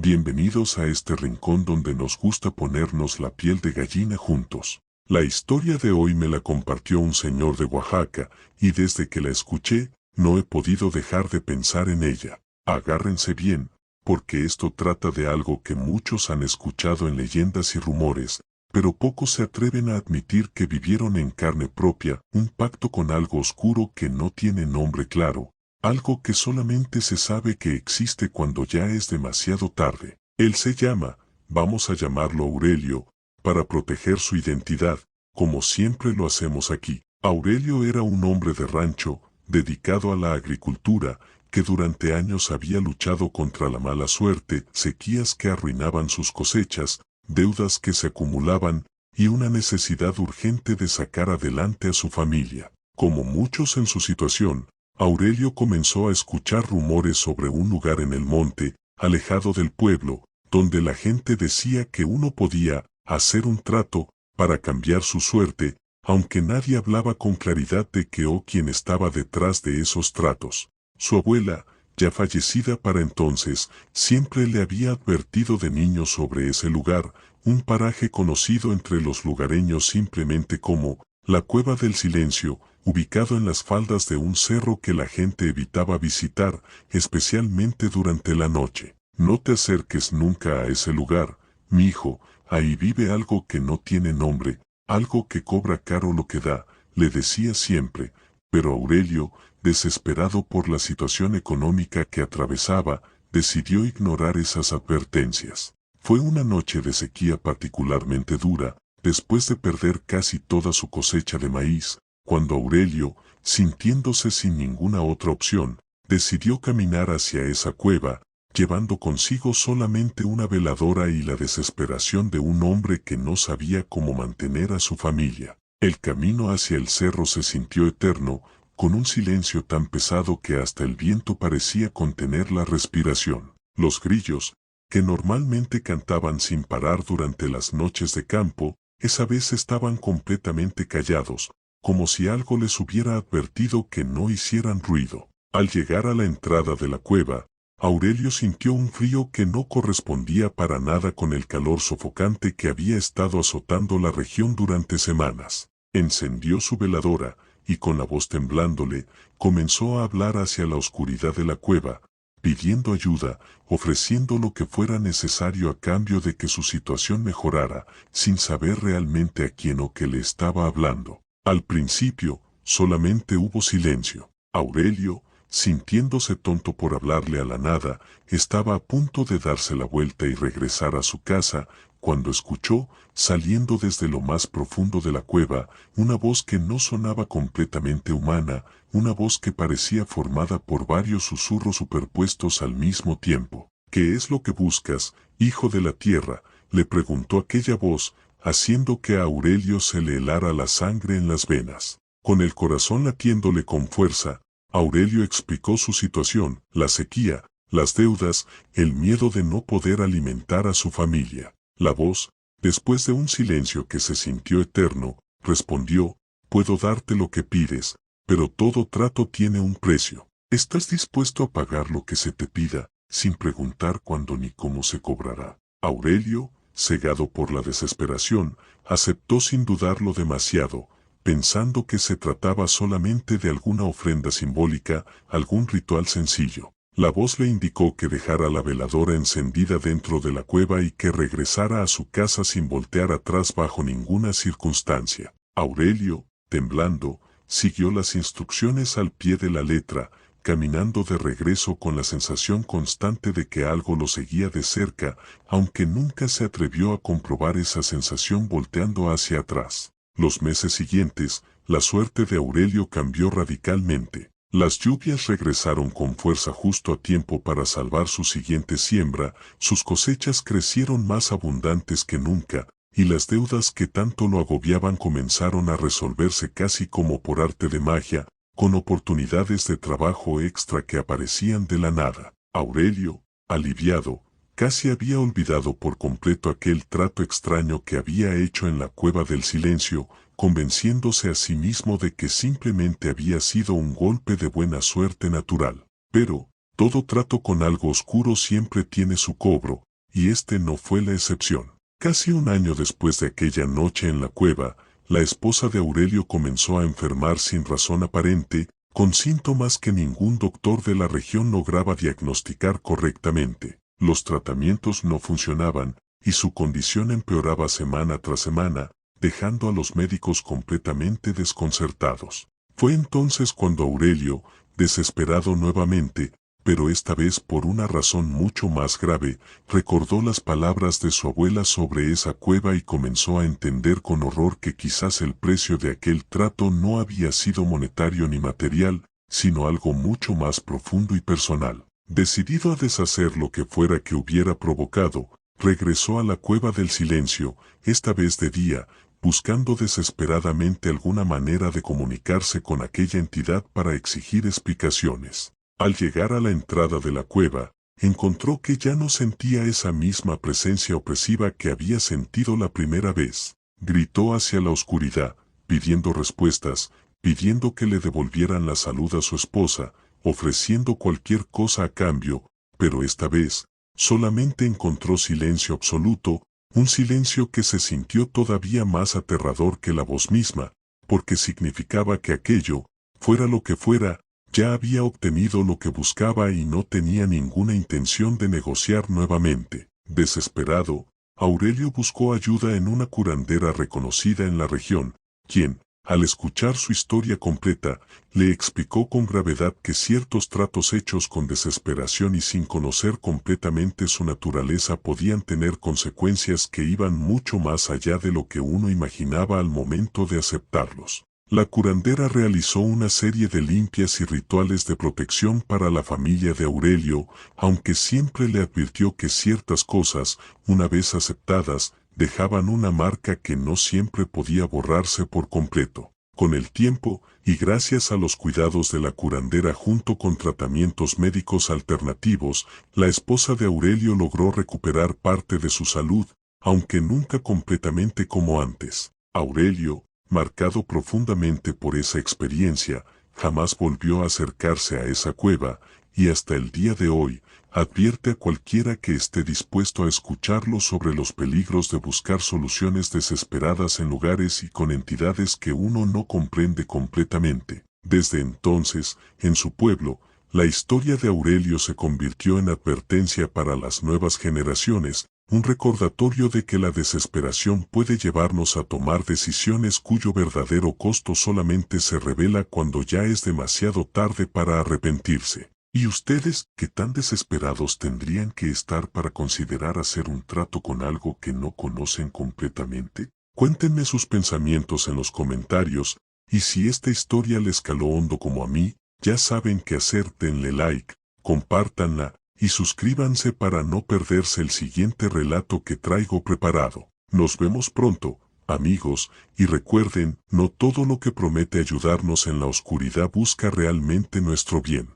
Bienvenidos a este rincón donde nos gusta ponernos la piel de gallina juntos. La historia de hoy me la compartió un señor de Oaxaca, y desde que la escuché, no he podido dejar de pensar en ella. Agárrense bien, porque esto trata de algo que muchos han escuchado en leyendas y rumores, pero pocos se atreven a admitir que vivieron en carne propia un pacto con algo oscuro que no tiene nombre claro. Algo que solamente se sabe que existe cuando ya es demasiado tarde. Él se llama, vamos a llamarlo Aurelio, para proteger su identidad, como siempre lo hacemos aquí. Aurelio era un hombre de rancho, dedicado a la agricultura, que durante años había luchado contra la mala suerte, sequías que arruinaban sus cosechas, deudas que se acumulaban, y una necesidad urgente de sacar adelante a su familia. Como muchos en su situación, Aurelio comenzó a escuchar rumores sobre un lugar en el monte, alejado del pueblo, donde la gente decía que uno podía hacer un trato para cambiar su suerte, aunque nadie hablaba con claridad de qué o quién estaba detrás de esos tratos. Su abuela, ya fallecida para entonces, siempre le había advertido de niño sobre ese lugar, un paraje conocido entre los lugareños simplemente como la Cueva del Silencio, ubicado en las faldas de un cerro que la gente evitaba visitar, especialmente durante la noche. No te acerques nunca a ese lugar, mi hijo, ahí vive algo que no tiene nombre, algo que cobra caro lo que da, le decía siempre, pero Aurelio, desesperado por la situación económica que atravesaba, decidió ignorar esas advertencias. Fue una noche de sequía particularmente dura, después de perder casi toda su cosecha de maíz, cuando Aurelio, sintiéndose sin ninguna otra opción, decidió caminar hacia esa cueva, llevando consigo solamente una veladora y la desesperación de un hombre que no sabía cómo mantener a su familia. El camino hacia el cerro se sintió eterno, con un silencio tan pesado que hasta el viento parecía contener la respiración. Los grillos, que normalmente cantaban sin parar durante las noches de campo, esa vez estaban completamente callados, como si algo les hubiera advertido que no hicieran ruido. Al llegar a la entrada de la cueva, Aurelio sintió un frío que no correspondía para nada con el calor sofocante que había estado azotando la región durante semanas. Encendió su veladora, y con la voz temblándole, comenzó a hablar hacia la oscuridad de la cueva, pidiendo ayuda, ofreciendo lo que fuera necesario a cambio de que su situación mejorara, sin saber realmente a quién o qué le estaba hablando. Al principio, solamente hubo silencio. Aurelio, sintiéndose tonto por hablarle a la nada, estaba a punto de darse la vuelta y regresar a su casa, cuando escuchó, saliendo desde lo más profundo de la cueva, una voz que no sonaba completamente humana, una voz que parecía formada por varios susurros superpuestos al mismo tiempo. ¿Qué es lo que buscas, hijo de la tierra?, le preguntó aquella voz, haciendo que a Aurelio se le helara la sangre en las venas. Con el corazón latiéndole con fuerza, Aurelio explicó su situación, la sequía, las deudas, el miedo de no poder alimentar a su familia. La voz, después de un silencio que se sintió eterno, respondió, puedo darte lo que pides, pero todo trato tiene un precio. ¿Estás dispuesto a pagar lo que se te pida, sin preguntar cuándo ni cómo se cobrará? Aurelio, cegado por la desesperación, aceptó sin dudarlo demasiado, pensando que se trataba solamente de alguna ofrenda simbólica, algún ritual sencillo. La voz le indicó que dejara la veladora encendida dentro de la cueva y que regresara a su casa sin voltear atrás bajo ninguna circunstancia. Aurelio, temblando, siguió las instrucciones al pie de la letra, caminando de regreso con la sensación constante de que algo lo seguía de cerca, aunque nunca se atrevió a comprobar esa sensación volteando hacia atrás. Los meses siguientes, la suerte de Aurelio cambió radicalmente. Las lluvias regresaron con fuerza justo a tiempo para salvar su siguiente siembra, sus cosechas crecieron más abundantes que nunca, y las deudas que tanto lo agobiaban comenzaron a resolverse casi como por arte de magia, con oportunidades de trabajo extra que aparecían de la nada. Aurelio, aliviado, casi había olvidado por completo aquel trato extraño que había hecho en la Cueva del Silencio, convenciéndose a sí mismo de que simplemente había sido un golpe de buena suerte natural. Pero, todo trato con algo oscuro siempre tiene su cobro, y este no fue la excepción. Casi un año después de aquella noche en la cueva, la esposa de Aurelio comenzó a enfermar sin razón aparente, con síntomas que ningún doctor de la región lograba diagnosticar correctamente. Los tratamientos no funcionaban, y su condición empeoraba semana tras semana, dejando a los médicos completamente desconcertados. Fue entonces cuando Aurelio, desesperado nuevamente, pero esta vez por una razón mucho más grave, recordó las palabras de su abuela sobre esa cueva y comenzó a entender con horror que quizás el precio de aquel trato no había sido monetario ni material, sino algo mucho más profundo y personal. Decidido a deshacer lo que fuera que hubiera provocado, regresó a la cueva del silencio, esta vez de día, buscando desesperadamente alguna manera de comunicarse con aquella entidad para exigir explicaciones. Al llegar a la entrada de la cueva, encontró que ya no sentía esa misma presencia opresiva que había sentido la primera vez. Gritó hacia la oscuridad, pidiendo respuestas, pidiendo que le devolvieran la salud a su esposa, ofreciendo cualquier cosa a cambio, pero esta vez, solamente encontró silencio absoluto, un silencio que se sintió todavía más aterrador que la voz misma, porque significaba que aquello, fuera lo que fuera, ya había obtenido lo que buscaba y no tenía ninguna intención de negociar nuevamente. Desesperado, Aurelio buscó ayuda en una curandera reconocida en la región, quien, al escuchar su historia completa, le explicó con gravedad que ciertos tratos hechos con desesperación y sin conocer completamente su naturaleza podían tener consecuencias que iban mucho más allá de lo que uno imaginaba al momento de aceptarlos. La curandera realizó una serie de limpias y rituales de protección para la familia de Aurelio, aunque siempre le advirtió que ciertas cosas, una vez aceptadas, dejaban una marca que no siempre podía borrarse por completo. Con el tiempo, y gracias a los cuidados de la curandera junto con tratamientos médicos alternativos, la esposa de Aurelio logró recuperar parte de su salud, aunque nunca completamente como antes. Aurelio, marcado profundamente por esa experiencia, jamás volvió a acercarse a esa cueva, y hasta el día de hoy, advierte a cualquiera que esté dispuesto a escucharlo sobre los peligros de buscar soluciones desesperadas en lugares y con entidades que uno no comprende completamente. Desde entonces, en su pueblo, la historia de Aurelio se convirtió en advertencia para las nuevas generaciones, un recordatorio de que la desesperación puede llevarnos a tomar decisiones cuyo verdadero costo solamente se revela cuando ya es demasiado tarde para arrepentirse. ¿Y ustedes, qué tan desesperados tendrían que estar para considerar hacer un trato con algo que no conocen completamente? Cuéntenme sus pensamientos en los comentarios, y si esta historia les caló hondo como a mí, ya saben qué hacer, denle like, compártanla, y suscríbanse para no perderse el siguiente relato que traigo preparado. Nos vemos pronto, amigos, y recuerden, no todo lo que promete ayudarnos en la oscuridad busca realmente nuestro bien.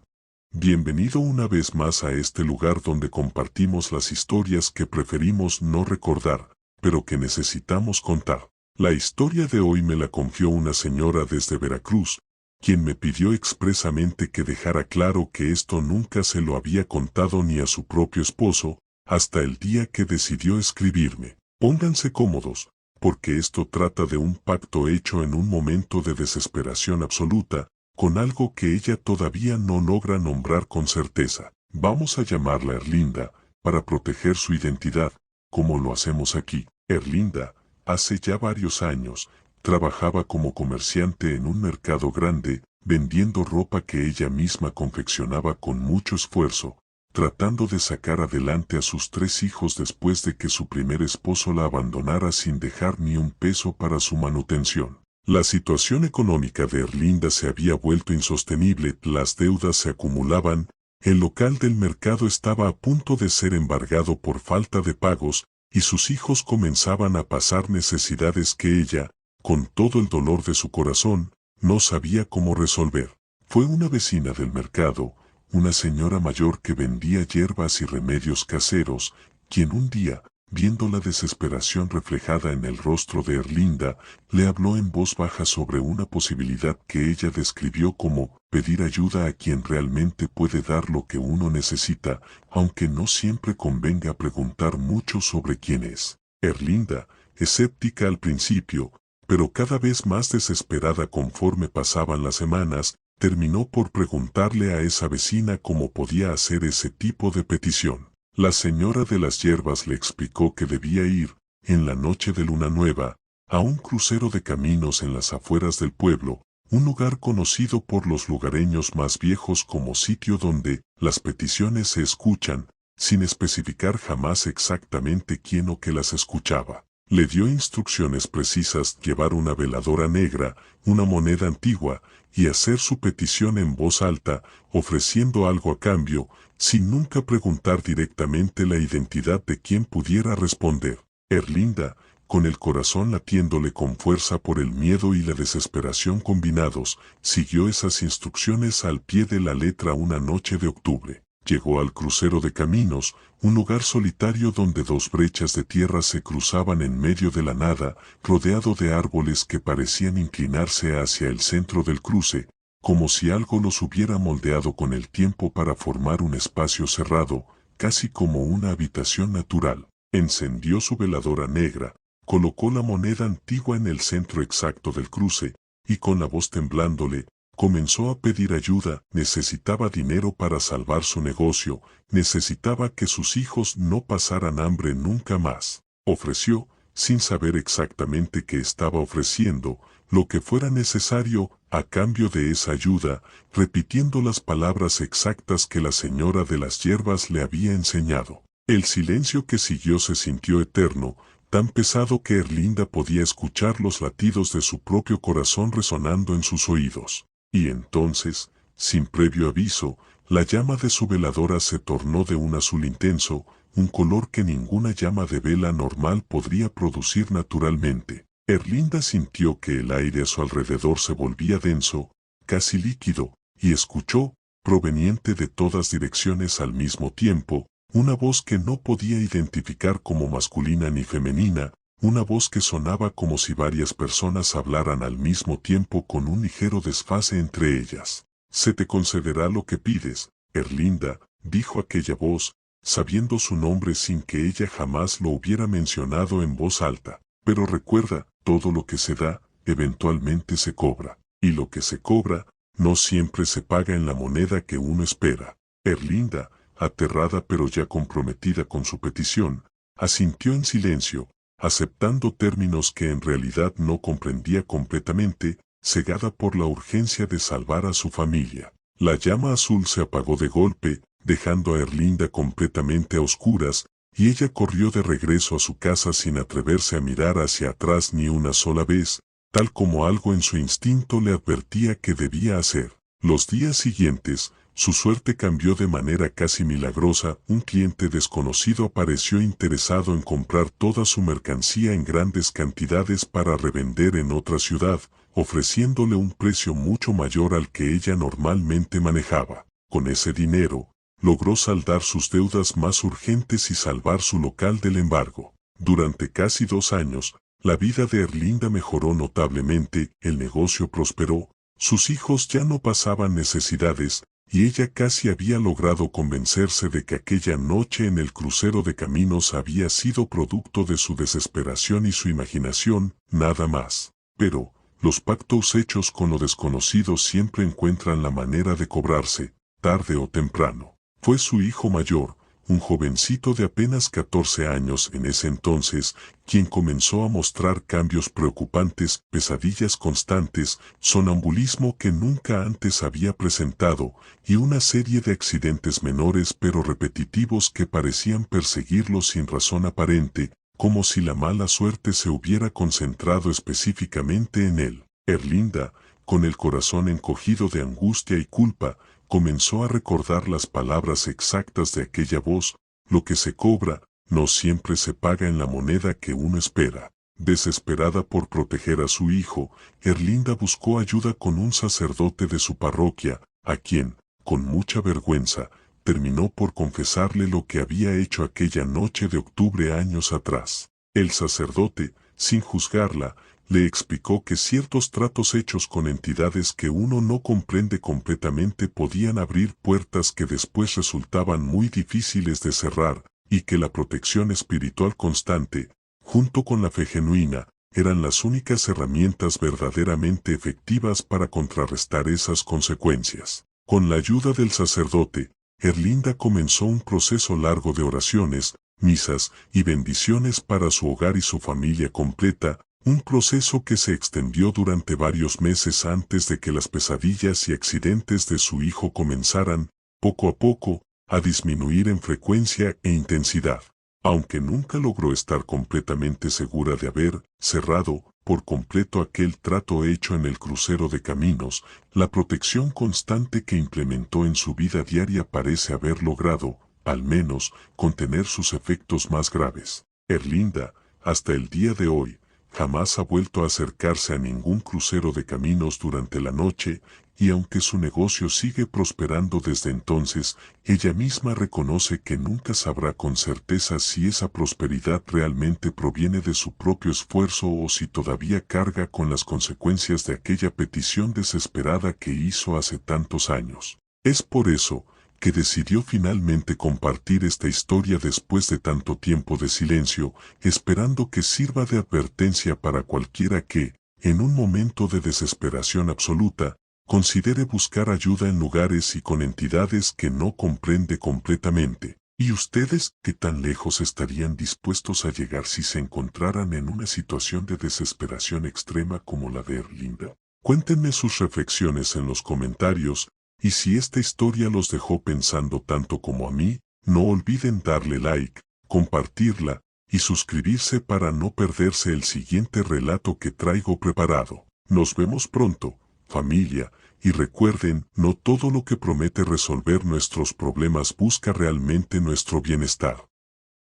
Bienvenido una vez más a este lugar donde compartimos las historias que preferimos no recordar, pero que necesitamos contar. La historia de hoy me la confió una señora desde Veracruz, quien me pidió expresamente que dejara claro que esto nunca se lo había contado ni a su propio esposo, hasta el día que decidió escribirme. Pónganse cómodos, porque esto trata de un pacto hecho en un momento de desesperación absoluta, con algo que ella todavía no logra nombrar con certeza. Vamos a llamarla Erlinda, para proteger su identidad, como lo hacemos aquí. Erlinda, hace ya varios años, trabajaba como comerciante en un mercado grande, vendiendo ropa que ella misma confeccionaba con mucho esfuerzo, tratando de sacar adelante a sus 3 hijos después de que su primer esposo la abandonara sin dejar ni un peso para su manutención. La situación económica de Erlinda se había vuelto insostenible, las deudas se acumulaban, el local del mercado estaba a punto de ser embargado por falta de pagos, y sus hijos comenzaban a pasar necesidades que ella, con todo el dolor de su corazón, no sabía cómo resolver. Fue una vecina del mercado, una señora mayor que vendía hierbas y remedios caseros, quien un día, viendo la desesperación reflejada en el rostro de Erlinda, le habló en voz baja sobre una posibilidad que ella describió como pedir ayuda a quien realmente puede dar lo que uno necesita, aunque no siempre convenga preguntar mucho sobre quién es. Erlinda, escéptica al principio, pero cada vez más desesperada conforme pasaban las semanas, terminó por preguntarle a esa vecina cómo podía hacer ese tipo de petición. La señora de las hierbas le explicó que debía ir, en la noche de luna nueva, a un crucero de caminos en las afueras del pueblo, un lugar conocido por los lugareños más viejos como sitio donde las peticiones se escuchan, sin especificar jamás exactamente quién o qué las escuchaba. Le dio instrucciones precisas: llevar una veladora negra, una moneda antigua, y hacer su petición en voz alta, ofreciendo algo a cambio, sin nunca preguntar directamente la identidad de quien pudiera responder. Erlinda, con el corazón latiéndole con fuerza por el miedo y la desesperación combinados, siguió esas instrucciones al pie de la letra una noche de octubre. Llegó al crucero de caminos, un lugar solitario donde dos brechas de tierra se cruzaban en medio de la nada, rodeado de árboles que parecían inclinarse hacia el centro del cruce, como si algo los hubiera moldeado con el tiempo para formar un espacio cerrado, casi como una habitación natural. Encendió su veladora negra, colocó la moneda antigua en el centro exacto del cruce, y con la voz temblándole, comenzó a pedir ayuda. Necesitaba dinero para salvar su negocio, necesitaba que sus hijos no pasaran hambre nunca más. Ofreció, sin saber exactamente qué estaba ofreciendo, lo que fuera necesario a cambio de esa ayuda, repitiendo las palabras exactas que la señora de las hierbas le había enseñado. El silencio que siguió se sintió eterno, tan pesado que Erlinda podía escuchar los latidos de su propio corazón resonando en sus oídos. Y entonces, sin previo aviso, la llama de su veladora se tornó de un azul intenso, un color que ninguna llama de vela normal podría producir naturalmente. Erlinda sintió que el aire a su alrededor se volvía denso, casi líquido, y escuchó, proveniente de todas direcciones al mismo tiempo, una voz que no podía identificar como masculina ni femenina, una voz que sonaba como si varias personas hablaran al mismo tiempo con un ligero desfase entre ellas. «Se te concederá lo que pides, Erlinda», dijo aquella voz, sabiendo su nombre sin que ella jamás lo hubiera mencionado en voz alta. «Pero recuerda, todo lo que se da, eventualmente se cobra, y lo que se cobra, no siempre se paga en la moneda que uno espera». Erlinda, aterrada pero ya comprometida con su petición, asintió en silencio, aceptando términos que en realidad no comprendía completamente, cegada por la urgencia de salvar a su familia. La llama azul se apagó de golpe, dejando a Erlinda completamente a oscuras, y ella corrió de regreso a su casa sin atreverse a mirar hacia atrás ni una sola vez, tal como algo en su instinto le advertía que debía hacer. Los días siguientes, su suerte cambió de manera casi milagrosa. Un cliente desconocido apareció interesado en comprar toda su mercancía en grandes cantidades para revender en otra ciudad, ofreciéndole un precio mucho mayor al que ella normalmente manejaba. Con ese dinero, logró saldar sus deudas más urgentes y salvar su local del embargo. Durante casi 2 años, la vida de Erlinda mejoró notablemente, el negocio prosperó, sus hijos ya no pasaban necesidades, y ella casi había logrado convencerse de que aquella noche en el crucero de caminos había sido producto de su desesperación y su imaginación, nada más. Pero, los pactos hechos con lo desconocido siempre encuentran la manera de cobrarse, tarde o temprano. Fue su hijo mayor, un jovencito de apenas 14 años en ese entonces, quien comenzó a mostrar cambios preocupantes, pesadillas constantes, sonambulismo que nunca antes había presentado, y una serie de accidentes menores pero repetitivos que parecían perseguirlo sin razón aparente, como si la mala suerte se hubiera concentrado específicamente en él. Erlinda, con el corazón encogido de angustia y culpa, comenzó a recordar las palabras exactas de aquella voz: lo que se cobra, no siempre se paga en la moneda que uno espera. Desesperada por proteger a su hijo, Erlinda buscó ayuda con un sacerdote de su parroquia, a quien, con mucha vergüenza, terminó por confesarle lo que había hecho aquella noche de octubre años atrás. El sacerdote, sin juzgarla, Le explicó que ciertos tratos hechos con entidades que uno no comprende completamente podían abrir puertas que después resultaban muy difíciles de cerrar, y que la protección espiritual constante, junto con la fe genuina, eran las únicas herramientas verdaderamente efectivas para contrarrestar esas consecuencias. Con la ayuda del sacerdote, Erlinda comenzó un proceso largo de oraciones, misas y bendiciones para su hogar y su familia completa, un proceso que se extendió durante varios meses antes de que las pesadillas y accidentes de su hijo comenzaran, poco a poco, a disminuir en frecuencia e intensidad. Aunque nunca logró estar completamente segura de haber cerrado por completo aquel trato hecho en el crucero de caminos, la protección constante que implementó en su vida diaria parece haber logrado, al menos, contener sus efectos más graves. Erlinda, hasta el día de hoy, jamás ha vuelto a acercarse a ningún crucero de caminos durante la noche, y aunque su negocio sigue prosperando desde entonces, ella misma reconoce que nunca sabrá con certeza si esa prosperidad realmente proviene de su propio esfuerzo o si todavía carga con las consecuencias de aquella petición desesperada que hizo hace tantos años. Es por eso que decidió finalmente compartir esta historia después de tanto tiempo de silencio, esperando que sirva de advertencia para cualquiera que, en un momento de desesperación absoluta, considere buscar ayuda en lugares y con entidades que no comprende completamente. ¿Y ustedes qué tan lejos estarían dispuestos a llegar si se encontraran en una situación de desesperación extrema como la de Erlinda? Cuéntenme sus reflexiones en los comentarios, y si esta historia los dejó pensando tanto como a mí, no olviden darle like, compartirla y suscribirse para no perderse el siguiente relato que traigo preparado. Nos vemos pronto, familia, y recuerden, no todo lo que promete resolver nuestros problemas busca realmente nuestro bienestar.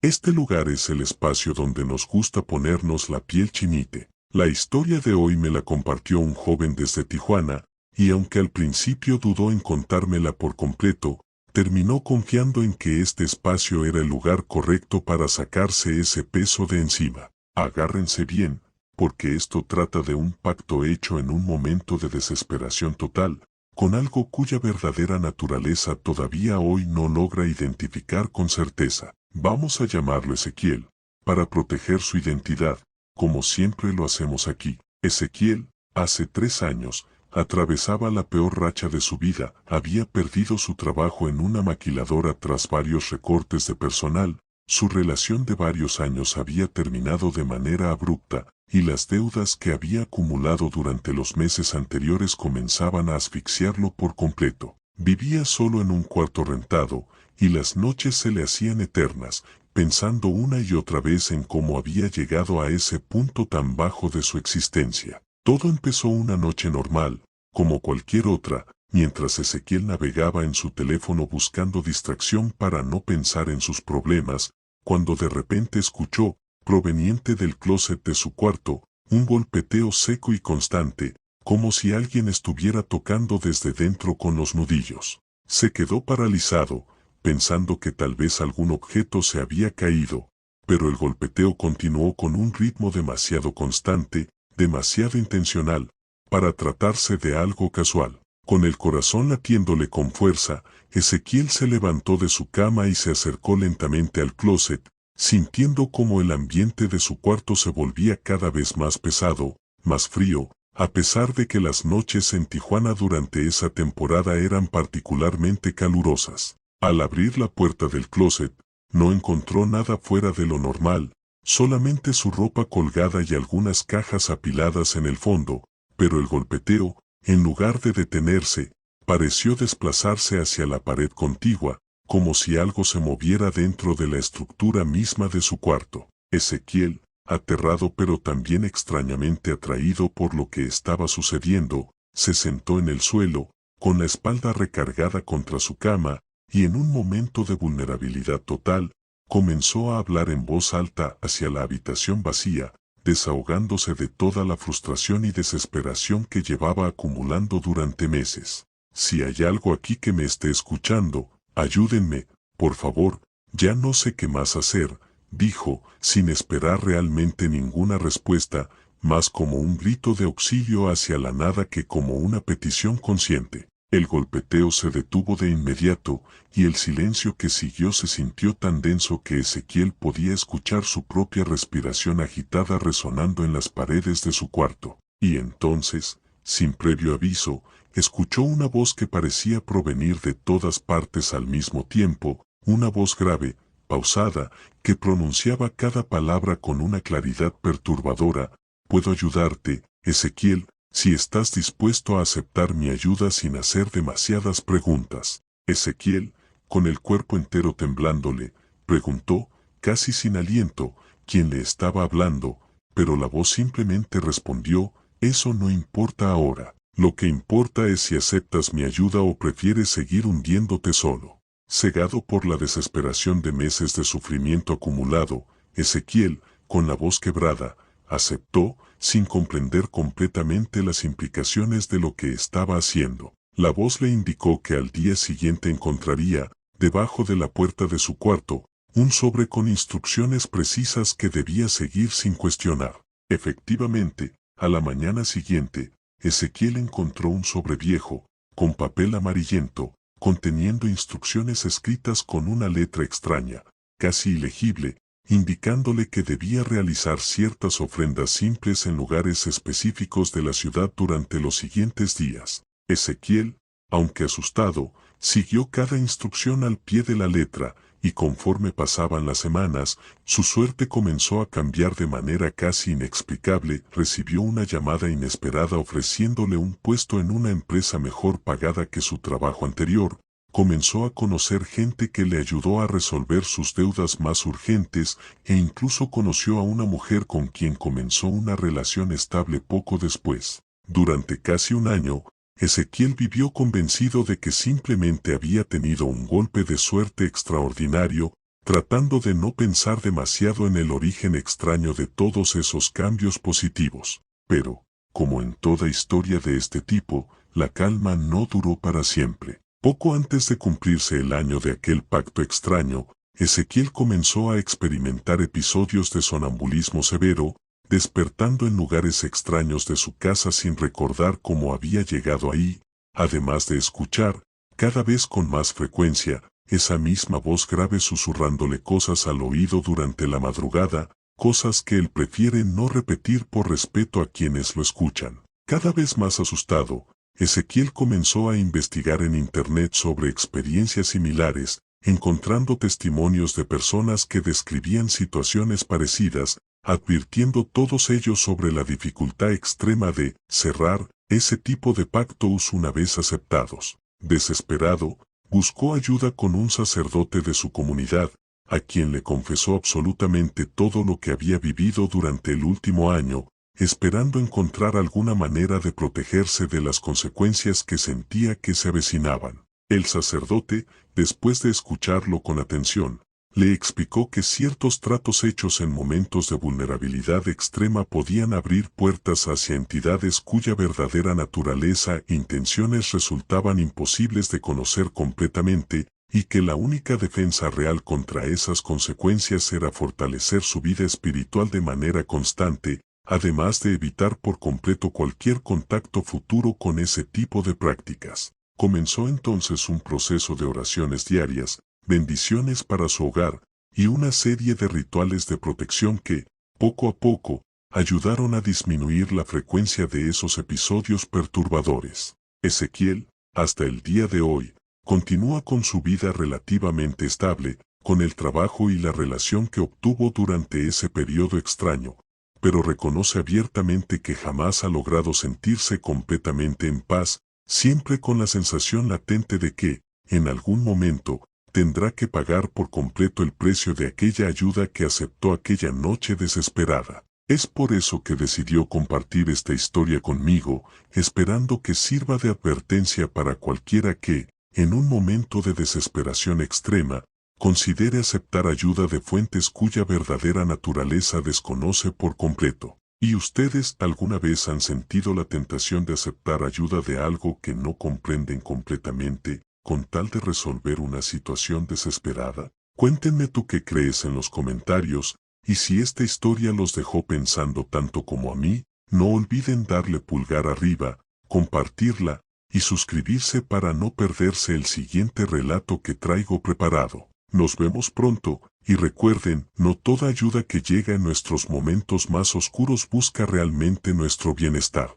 Este lugar es el espacio donde nos gusta ponernos la piel chinite. La historia de hoy me la compartió un joven desde Tijuana, y aunque al principio dudó en contármela por completo, terminó confiando en que este espacio era el lugar correcto para sacarse ese peso de encima. Agárrense bien, porque esto trata de un pacto hecho en un momento de desesperación total, con algo cuya verdadera naturaleza todavía hoy no logra identificar con certeza. Vamos a llamarlo Ezequiel, para proteger su identidad, como siempre lo hacemos aquí. Ezequiel, hace 3 años, atravesaba la peor racha de su vida, había perdido su trabajo en una maquiladora tras varios recortes de personal, su relación de varios años había terminado de manera abrupta, y las deudas que había acumulado durante los meses anteriores comenzaban a asfixiarlo por completo. Vivía solo en un cuarto rentado, y las noches se le hacían eternas, pensando una y otra vez en cómo había llegado a ese punto tan bajo de su existencia. Todo empezó una noche normal, como cualquier otra, mientras Ezequiel navegaba en su teléfono buscando distracción para no pensar en sus problemas, cuando de repente escuchó, proveniente del closet de su cuarto, un golpeteo seco y constante, como si alguien estuviera tocando desde dentro con los nudillos. Se quedó paralizado, pensando que tal vez algún objeto se había caído, pero el golpeteo continuó con un ritmo demasiado constante, demasiado intencional, para tratarse de algo casual. Con el corazón latiéndole con fuerza, Ezequiel se levantó de su cama y se acercó lentamente al closet, sintiendo cómo el ambiente de su cuarto se volvía cada vez más pesado, más frío, a pesar de que las noches en Tijuana durante esa temporada eran particularmente calurosas. Al abrir la puerta del closet, no encontró nada fuera de lo normal, solamente su ropa colgada y algunas cajas apiladas en el fondo, pero el golpeteo, en lugar de detenerse, pareció desplazarse hacia la pared contigua, como si algo se moviera dentro de la estructura misma de su cuarto. Ezequiel, aterrado pero también extrañamente atraído por lo que estaba sucediendo, se sentó en el suelo, con la espalda recargada contra su cama, y en un momento de vulnerabilidad total, comenzó a hablar en voz alta hacia la habitación vacía, desahogándose de toda la frustración y desesperación que llevaba acumulando durante meses. Si hay algo aquí que me esté escuchando, ayúdenme, por favor, ya no sé qué más hacer, dijo, sin esperar realmente ninguna respuesta, más como un grito de auxilio hacia la nada que como una petición consciente. El golpeteo se detuvo de inmediato, y el silencio que siguió se sintió tan denso que Ezequiel podía escuchar su propia respiración agitada resonando en las paredes de su cuarto. Y entonces, sin previo aviso, escuchó una voz que parecía provenir de todas partes al mismo tiempo, una voz grave, pausada, que pronunciaba cada palabra con una claridad perturbadora. «Puedo ayudarte, Ezequiel, si estás dispuesto a aceptar mi ayuda sin hacer demasiadas preguntas». Ezequiel, con el cuerpo entero temblándole, preguntó, casi sin aliento, quién le estaba hablando, pero la voz simplemente respondió: «Eso no importa ahora. Lo que importa es si aceptas mi ayuda o prefieres seguir hundiéndote solo». Cegado por la desesperación de meses de sufrimiento acumulado, Ezequiel, con la voz quebrada, aceptó, sin comprender completamente las implicaciones de lo que estaba haciendo. La voz le indicó que al día siguiente encontraría, debajo de la puerta de su cuarto, un sobre con instrucciones precisas que debía seguir sin cuestionar. Efectivamente, a la mañana siguiente, Ezequiel encontró un sobre viejo, con papel amarillento, conteniendo instrucciones escritas con una letra extraña, casi ilegible, indicándole que debía realizar ciertas ofrendas simples en lugares específicos de la ciudad durante los siguientes días. Ezequiel, aunque asustado, siguió cada instrucción al pie de la letra, y conforme pasaban las semanas, su suerte comenzó a cambiar de manera casi inexplicable. Recibió una llamada inesperada ofreciéndole un puesto en una empresa mejor pagada que su trabajo anterior. Comenzó a conocer gente que le ayudó a resolver sus deudas más urgentes, e incluso conoció a una mujer con quien comenzó una relación estable poco después. Durante casi un año, Ezequiel vivió convencido de que simplemente había tenido un golpe de suerte extraordinario, tratando de no pensar demasiado en el origen extraño de todos esos cambios positivos. Pero, como en toda historia de este tipo, la calma no duró para siempre. Poco antes de cumplirse el año de aquel pacto extraño, Ezequiel comenzó a experimentar episodios de sonambulismo severo, despertando en lugares extraños de su casa sin recordar cómo había llegado ahí, además de escuchar, cada vez con más frecuencia, esa misma voz grave susurrándole cosas al oído durante la madrugada, cosas que él prefiere no repetir por respeto a quienes lo escuchan. Cada vez más asustado, Ezequiel comenzó a investigar en Internet sobre experiencias similares, encontrando testimonios de personas que describían situaciones parecidas, advirtiendo todos ellos sobre la dificultad extrema de cerrar ese tipo de pactos una vez aceptados. Desesperado, buscó ayuda con un sacerdote de su comunidad, a quien le confesó absolutamente todo lo que había vivido durante el último año, esperando encontrar alguna manera de protegerse de las consecuencias que sentía que se avecinaban. El sacerdote, después de escucharlo con atención, le explicó que ciertos tratos hechos en momentos de vulnerabilidad extrema podían abrir puertas hacia entidades cuya verdadera naturaleza e intenciones resultaban imposibles de conocer completamente, y que la única defensa real contra esas consecuencias era fortalecer su vida espiritual de manera constante, además de evitar por completo cualquier contacto futuro con ese tipo de prácticas. Comenzó entonces un proceso de oraciones diarias, bendiciones para su hogar, y una serie de rituales de protección que, poco a poco, ayudaron a disminuir la frecuencia de esos episodios perturbadores. Ezequiel, hasta el día de hoy, continúa con su vida relativamente estable, con el trabajo y la relación que obtuvo durante ese periodo extraño, pero reconoce abiertamente que jamás ha logrado sentirse completamente en paz, siempre con la sensación latente de que, en algún momento, tendrá que pagar por completo el precio de aquella ayuda que aceptó aquella noche desesperada. Es por eso que decidió compartir esta historia conmigo, esperando que sirva de advertencia para cualquiera que, en un momento de desesperación extrema, considere aceptar ayuda de fuentes cuya verdadera naturaleza desconoce por completo. ¿Y ustedes alguna vez han sentido la tentación de aceptar ayuda de algo que no comprenden completamente, con tal de resolver una situación desesperada? Cuéntenme tú qué crees en los comentarios, y si esta historia los dejó pensando tanto como a mí, No olviden darle pulgar arriba, compartirla y suscribirse para no perderse el siguiente relato que traigo preparado. Nos vemos pronto, y recuerden, no toda ayuda que llega en nuestros momentos más oscuros busca realmente nuestro bienestar.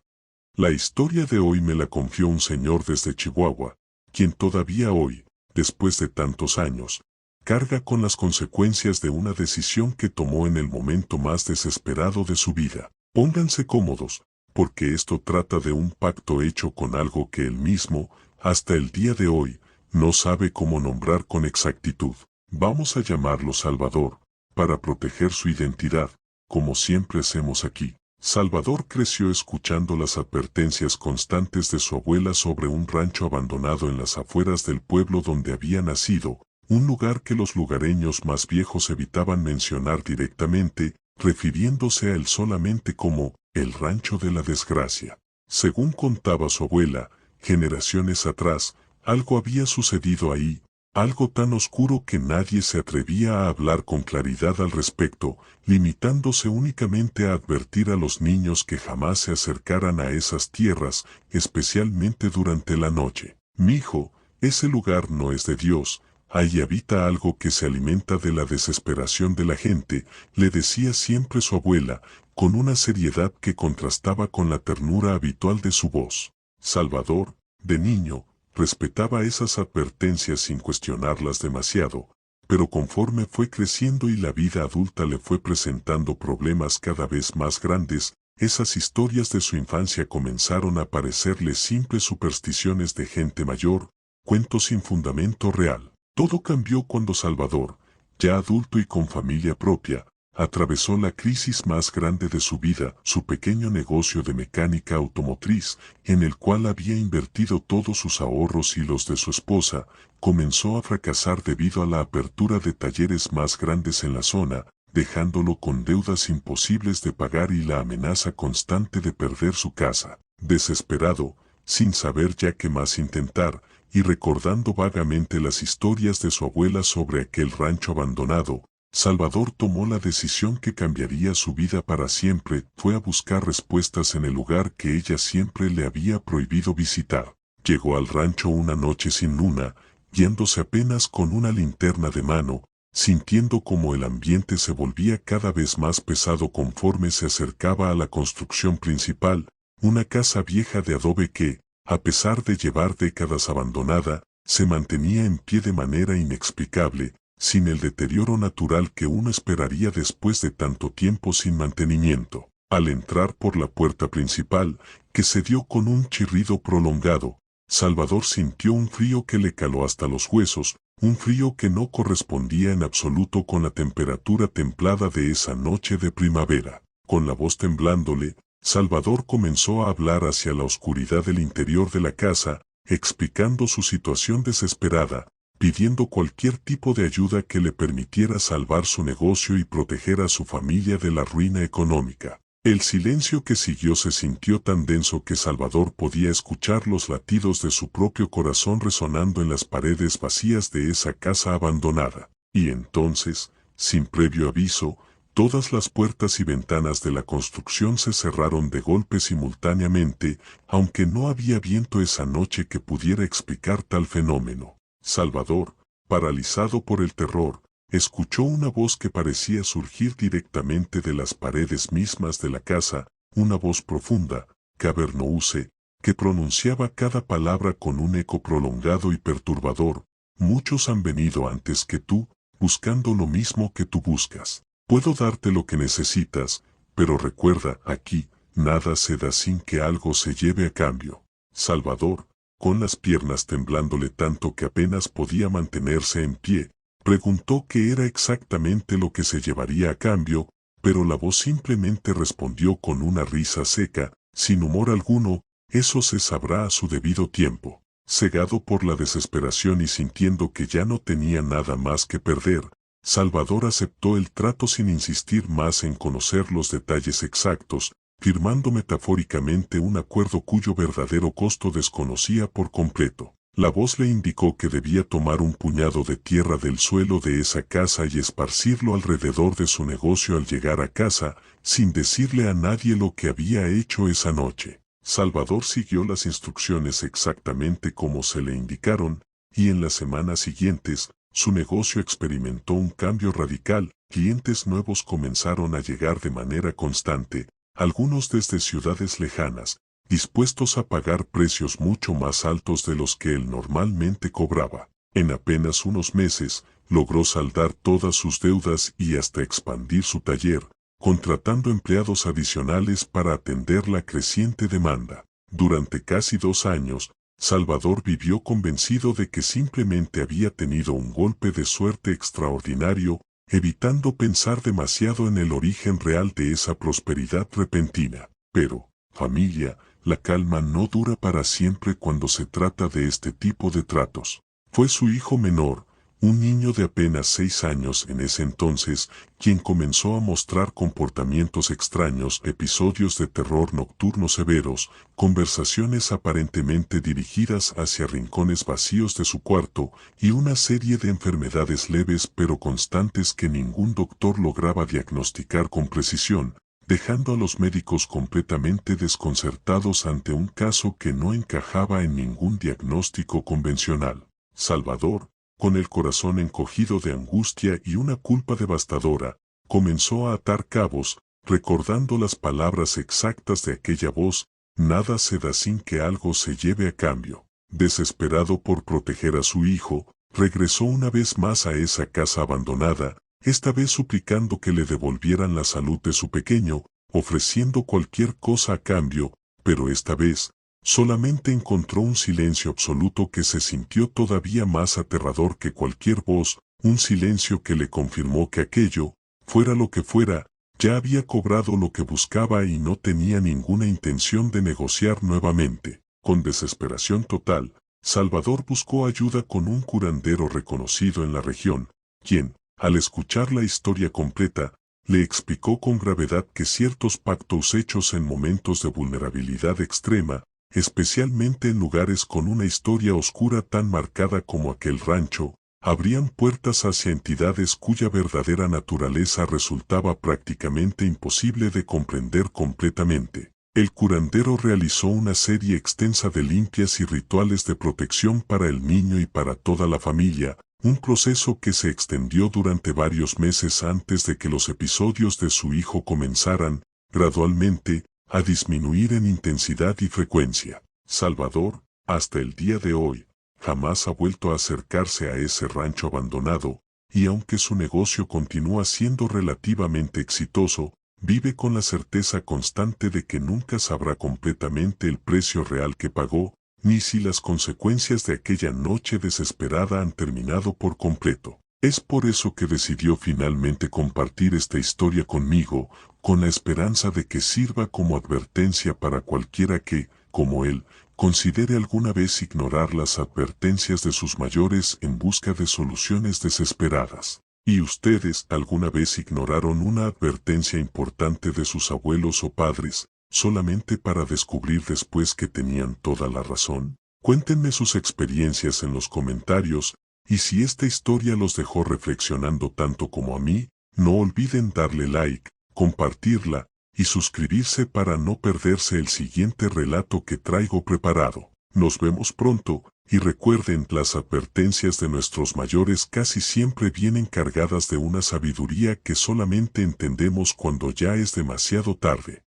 La historia de hoy me la confió un señor desde Chihuahua, quien todavía hoy, después de tantos años, carga con las consecuencias de una decisión que tomó en el momento más desesperado de su vida. Pónganse cómodos, porque esto trata de un pacto hecho con algo que él mismo, hasta el día de hoy, no sabe cómo nombrar con exactitud. Vamos a llamarlo Salvador, para proteger su identidad, como siempre hacemos aquí. Salvador creció escuchando las advertencias constantes de su abuela sobre un rancho abandonado en las afueras del pueblo donde había nacido, un lugar que los lugareños más viejos evitaban mencionar directamente, refiriéndose a él solamente como el rancho de la desgracia. Según contaba su abuela, generaciones atrás, algo había sucedido ahí, algo tan oscuro que nadie se atrevía a hablar con claridad al respecto, limitándose únicamente a advertir a los niños que jamás se acercaran a esas tierras, especialmente durante la noche. Mijo, ese lugar no es de Dios, ahí habita algo que se alimenta de la desesperación de la gente, le decía siempre su abuela, con una seriedad que contrastaba con la ternura habitual de su voz. Salvador, de niño, respetaba esas advertencias sin cuestionarlas demasiado, pero conforme fue creciendo y la vida adulta le fue presentando problemas cada vez más grandes, esas historias de su infancia comenzaron a parecerle simples supersticiones de gente mayor, cuentos sin fundamento real. Todo cambió cuando Salvador, ya adulto y con familia propia, atravesó la crisis más grande de su vida, su pequeño negocio de mecánica automotriz, en el cual había invertido todos sus ahorros y los de su esposa, comenzó a fracasar debido a la apertura de talleres más grandes en la zona, dejándolo con deudas imposibles de pagar y la amenaza constante de perder su casa. Desesperado, sin saber ya qué más intentar, y recordando vagamente las historias de su abuela sobre aquel rancho abandonado, Salvador tomó la decisión que cambiaría su vida para siempre. Fue a buscar respuestas en el lugar que ella siempre le había prohibido visitar. Llegó al rancho una noche sin luna, guiándose apenas con una linterna de mano, sintiendo como el ambiente se volvía cada vez más pesado conforme se acercaba a la construcción principal, una casa vieja de adobe que, a pesar de llevar décadas abandonada, se mantenía en pie de manera inexplicable, sin el deterioro natural que uno esperaría después de tanto tiempo sin mantenimiento. Al entrar por la puerta principal, que se dio con un chirrido prolongado, Salvador sintió un frío que le caló hasta los huesos, un frío que no correspondía en absoluto con la temperatura templada de esa noche de primavera. Con la voz temblándole, Salvador comenzó a hablar hacia la oscuridad del interior de la casa, explicando su situación desesperada, pidiendo cualquier tipo de ayuda que le permitiera salvar su negocio y proteger a su familia de la ruina económica. El silencio que siguió se sintió tan denso que Salvador podía escuchar los latidos de su propio corazón resonando en las paredes vacías de esa casa abandonada. Y entonces, sin previo aviso, todas las puertas y ventanas de la construcción se cerraron de golpe simultáneamente, aunque no había viento esa noche que pudiera explicar tal fenómeno. Salvador, paralizado por el terror, escuchó una voz que parecía surgir directamente de las paredes mismas de la casa, una voz profunda, cavernouse, que pronunciaba cada palabra con un eco prolongado y perturbador. Muchos han venido antes que tú, buscando lo mismo que tú buscas. Puedo darte lo que necesitas, pero recuerda, aquí, nada se da sin que algo se lleve a cambio. Salvador, con las piernas temblándole tanto que apenas podía mantenerse en pie, preguntó qué era exactamente lo que se llevaría a cambio, pero la voz simplemente respondió con una risa seca, sin humor alguno: eso se sabrá a su debido tiempo. Cegado por la desesperación y sintiendo que ya no tenía nada más que perder, Salvador aceptó el trato sin insistir más en conocer los detalles exactos, firmando metafóricamente un acuerdo cuyo verdadero costo desconocía por completo. La voz le indicó que debía tomar un puñado de tierra del suelo de esa casa y esparcirlo alrededor de su negocio al llegar a casa, sin decirle a nadie lo que había hecho esa noche. Salvador siguió las instrucciones exactamente como se le indicaron, y en las semanas siguientes, su negocio experimentó un cambio radical. Clientes nuevos comenzaron a llegar de manera constante, algunos desde ciudades lejanas, dispuestos a pagar precios mucho más altos de los que él normalmente cobraba. En apenas unos meses, logró saldar todas sus deudas y hasta expandir su taller, contratando empleados adicionales para atender la creciente demanda. Durante casi 2 años, Salvador vivió convencido de que simplemente había tenido un golpe de suerte extraordinario, evitando pensar demasiado en el origen real de esa prosperidad repentina. Pero, familia, la calma no dura para siempre cuando se trata de este tipo de tratos. Fue su hijo menor, un niño de apenas 6 años en ese entonces, quien comenzó a mostrar comportamientos extraños, episodios de terror nocturno severos, conversaciones aparentemente dirigidas hacia rincones vacíos de su cuarto y una serie de enfermedades leves pero constantes que ningún doctor lograba diagnosticar con precisión, dejando a los médicos completamente desconcertados ante un caso que no encajaba en ningún diagnóstico convencional. Salvador, con el corazón encogido de angustia y una culpa devastadora, comenzó a atar cabos, recordando las palabras exactas de aquella voz: nada se da sin que algo se lleve a cambio. Desesperado por proteger a su hijo, regresó una vez más a esa casa abandonada, esta vez suplicando que le devolvieran la salud de su pequeño, ofreciendo cualquier cosa a cambio, pero esta vez, solamente encontró un silencio absoluto que se sintió todavía más aterrador que cualquier voz, un silencio que le confirmó que aquello, fuera lo que fuera, ya había cobrado lo que buscaba y no tenía ninguna intención de negociar nuevamente. Con desesperación total, Salvador buscó ayuda con un curandero reconocido en la región, quien, al escuchar la historia completa, le explicó con gravedad que ciertos pactos hechos en momentos de vulnerabilidad extrema, especialmente en lugares con una historia oscura tan marcada como aquel rancho, abrían puertas hacia entidades cuya verdadera naturaleza resultaba prácticamente imposible de comprender completamente. El curandero realizó una serie extensa de limpias y rituales de protección para el niño y para toda la familia, un proceso que se extendió durante varios meses antes de que los episodios de su hijo comenzaran, gradualmente, a disminuir en intensidad y frecuencia. Salvador, hasta el día de hoy, jamás ha vuelto a acercarse a ese rancho abandonado, y aunque su negocio continúa siendo relativamente exitoso, vive con la certeza constante de que nunca sabrá completamente el precio real que pagó, ni si las consecuencias de aquella noche desesperada han terminado por completo. Es por eso que decidió finalmente compartir esta historia conmigo, con la esperanza de que sirva como advertencia para cualquiera que, como él, considere alguna vez ignorar las advertencias de sus mayores en busca de soluciones desesperadas. ¿Y ustedes alguna vez ignoraron una advertencia importante de sus abuelos o padres, solamente para descubrir después que tenían toda la razón? Cuéntenme sus experiencias en los comentarios, y si esta historia los dejó reflexionando tanto como a mí, no olviden darle like, compartirla, y suscribirse para no perderse el siguiente relato que traigo preparado. Nos vemos pronto, y recuerden, las advertencias de nuestros mayores casi siempre vienen cargadas de una sabiduría que solamente entendemos cuando ya es demasiado tarde.